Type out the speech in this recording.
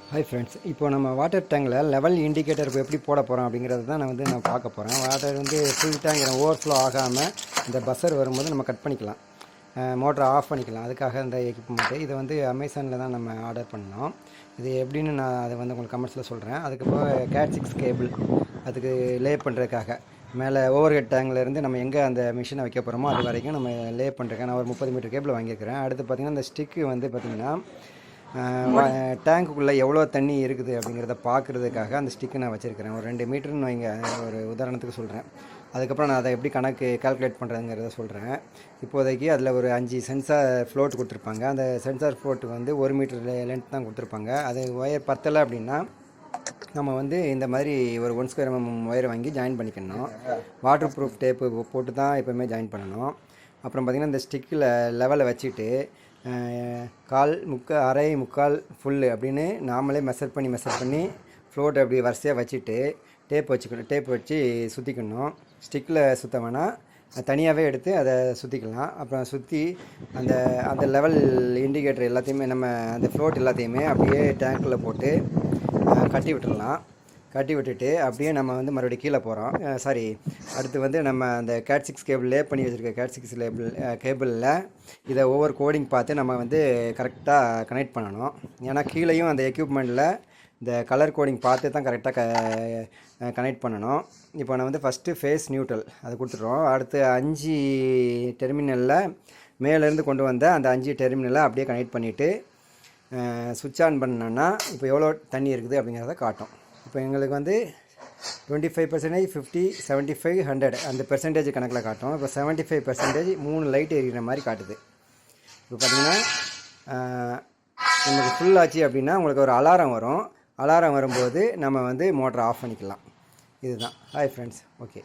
Hi friends, இப்போ நம்ம water டேங்கில் லெவல் இண்டிகேட்டர் இப்போ எப்படி போட போகிறோம் அப்படிங்கிறது தான் நான் பார்க்க போகிறேன். வாட்டர் ஃபுல் டேங்க் ஓவர்ஃப்ளோ ஆகாமல் இந்த பஸ்ஸர் வரும்போது நம்ம கட் பண்ணிக்கலாம், மோட்டரை ஆஃப் பண்ணிக்கலாம். அதுக்காக இந்த எக்யூப்மெண்ட்டு இது அமேசானில் தான் நம்ம ஆர்டர் பண்ணோம். இது எப்படின்னு நான் அதை உங்களுக்கு கமெண்ட்ஸில் சொல்கிறேன். அதுக்கப்புறம் CAT 6 கேபிள் அதுக்கு லே பண்ணுறதுக்காக மேலே ஓவர் ஹெட் டேங்க்லேருந்து நம்ம எங்கே அந்த மிஷினை வைக்க போகிறோமோ அது வரைக்கும் நம்ம லே பண்ணுறதுக்காக நான் ஒரு 30 மீட்டர் கேபிள் வாங்கியிருக்கிறேன். அடுத்து பார்த்திங்கன்னா இந்த ஸ்டிக்கு பார்த்திங்கன்னா டேங்க்குள்ளே எவ்வளோ தண்ணி இருக்குது அப்படிங்கிறத பார்க்குறதுக்காக அந்த ஸ்டிக்கு நான் வச்சுருக்கிறேன். ஒரு 2 மீட்டர்னு வைங்க, ஒரு உதாரணத்துக்கு சொல்கிறேன். அதுக்கப்புறம் நான் அதை எப்படி கால்குலேட் பண்ணுறதுங்கிறத சொல்கிறேன். இப்போதைக்கு அதில் ஒரு 5 சென்சார் ஃப்ளோட் கொடுத்துருப்பாங்க. அந்த சென்சார் ஃப்ளோட்டு 1 மீட்டர் லென்த் தான் கொடுத்துருப்பாங்க. அது ஒயர் பத்தலை அப்படின்னா நம்ம இந்த மாதிரி ஒரு 1 ஸ்கொயர் ஒயரை வாங்கி ஜாயின் பண்ணிக்கணும். வாட்டர் ப்ரூஃப் டேப்பு போட்டு தான் எப்போவுமே ஜாயின் பண்ணணும். அப்புறம் பார்த்திங்கன்னா இந்த ஸ்டிக்கில் லெவலை வச்சுட்டு அரை முக்கால் ஃபுல்லு அப்படின்னு நாமளே மெஷர் பண்ணி ஃப்ளோட் அப்படி வரிசையாக வச்சுட்டு டேப் வச்சு சுற்றிக்கணும். ஸ்டிக்கில் சுற்ற வேணால் தனியாகவே எடுத்து அதை சுற்றிக்கலாம். அப்புறம் சுற்றி அந்த லெவல் இண்டிகேட்டர் எல்லாத்தையுமே நம்ம அந்த ஃப்ளோட் எல்லாத்தையுமே அப்படியே டேங்க்கில் போட்டு கட்டி விட்டுட்டு அப்படியே நம்ம மறுபடியும் கீழே போகிறோம். அடுத்து நம்ம அந்த CAT 6 கேபிள் லே பண்ணி வச்சுருக்க CAT 6 கேபிளில் இதை ஒவ்வொரு கோடிங் பார்த்து நம்ம கரெக்டாக கனெக்ட் பண்ணணும். ஏன்னா கீழேயும் அந்த எக்யூப்மெண்ட்டில் இந்த கலர் கோடிங் பார்த்து தான் கரெக்டாக கனெக்ட் பண்ணணும். இப்போ நான் ஃபஸ்ட்டு ஃபேஸ் நியூட்ரல் அது கொடுத்துட்றோம். அடுத்து 5 டெர்மினலில் மேலேருந்து கொண்டு வந்த அந்த 5 டெர்மினலை அப்படியே கனெக்ட் பண்ணிவிட்டு சுவிட்ச் ஆன் பண்ணோன்னா இப்போ எவ்வளோ தண்ணி இருக்குது அப்படிங்கிறத காட்டும். இப்போ எங்களுக்கு 25%, 50, 75, 100 அந்த பெர்சன்டேஜ் கணக்கில் காட்டும். இப்போ 75% 3 லைட் எரிகிற மாதிரி காட்டுது. இப்போ பார்த்திங்கன்னா நமக்கு ஃபுல் ஆச்சு அப்படின்னா உங்களுக்கு ஒரு அலாரம் வரும். அலாரம் வரும்போது நம்ம மோட்டரை ஆஃப் பண்ணிக்கலாம். இதுதான். Hi friends, okay.